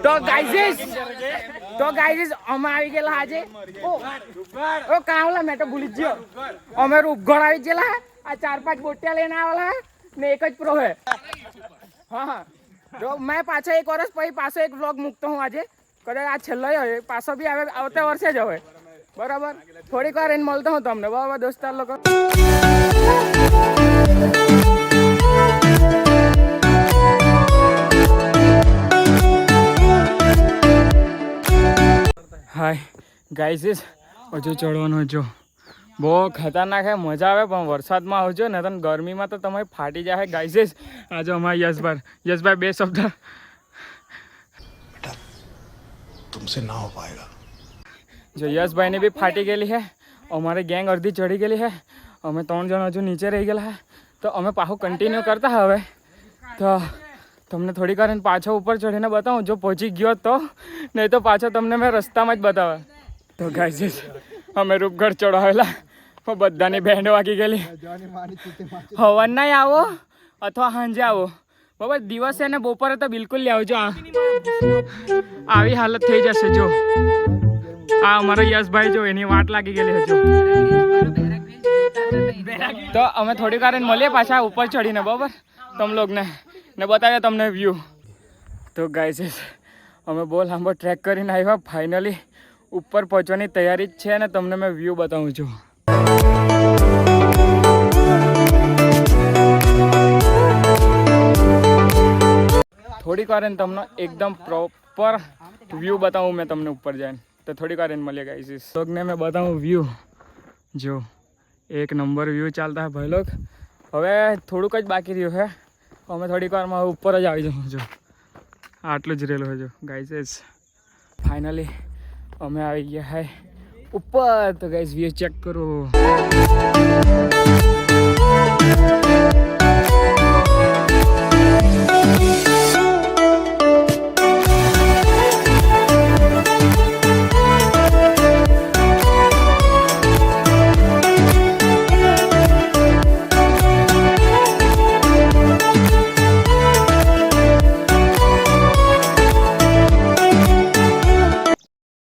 તો ગાઈઝ અમે આવી ગયેલા આજે ઓ કાવલા મેં તો ભૂલી જ ગયો અમે રૂપગઢ આવી ગયેલા આ 4-5 બોટિયા લઈને આવેલા ને એક જ પ્રો હે હા જો મેં પાછો 1 વર્ષ પછી પાછો એક વ્લોગ મૂકતો હું આજે કદાચ આ છેલ્લો હોય પાછો બી આવે આવતા વર્ષે જ હવે બરાબર થોડીક વાર એને મળતો હું તમને બરાબર દોસ્તાર લોકો હાય ગાઈઝ હજુ ચડવાનું જો બહુ ખતરનાક હે મજા આવે પણ વરસાદમાં આવજો ને તો ગરમીમાં તો તમે ફાટી જાય ગાઈઝ આજે અમારા યશભાઈ 2 શબ્દ तुमसे ना हो पाएगा જો યશભાઈને બી ફાટી ગયેલી છે અમારી ગેંગ અડધી ચડી ગયેલી છે અમે 3 જણ હજુ નીચે રહી ગયેલા છે તો અમે પાછું કન્ટિન્યુ કરતા હવે તો તમને થોડીક વાર પાછો ઉપર ચડીને બતાવું જો પહોંચી ગયો તો નહીં તો પાછો તમને મેં રસ્તામાં જ બતાવે તો ગાઈઝ અમે રૂપગઢ ચડાવેલા પણ બધાની બેન્ડ વાગી ગયેલી હવન નહીં આવો અથવા સાંજે આવો બરાબર દિવસે ને બપોરે તો બિલકુલ લઈ આવજો આવી હાલત થઈ જશે જો આ અમારો યશભાઈ જો એની વાટ લાગી ગયેલી હજુ તો અમે થોડીક વાર મળીએ પાછા ઉપર ચડીને બરાબર તમ લોગને ને બતાવ્યા તમને વ્યૂ તો ગાઈઝ અમે બહુ લાંબો ટ્રેક કરીને આવ્યા ફાઇનલી ઉપર પહોંચવાની તૈયારી જ છે ને તમને મેં વ્યૂ બતાવું છું થોડીક વાર તમને એકદમ પ્રોપર વ્યૂ બતાવું મેં તમને ઉપર જઈને તો થોડીક વાર મળીએ ગાઈઝ લોગને મેં બતાવું વ્યૂ જો 1 નંબર વ્યૂ ચાલતા હે ભાઈ લોગ હવે થોડુંક જ બાકી રહ્યું છે અમે થોડીક વારમાં ઉપર જ આવી જાઉં છું આટલું જ રહેલું છે ગાઈઝ ફાઇનલી અમે આવી ગયા હે ઉપર તો ગાઈઝ વ્યૂ ચેક કરો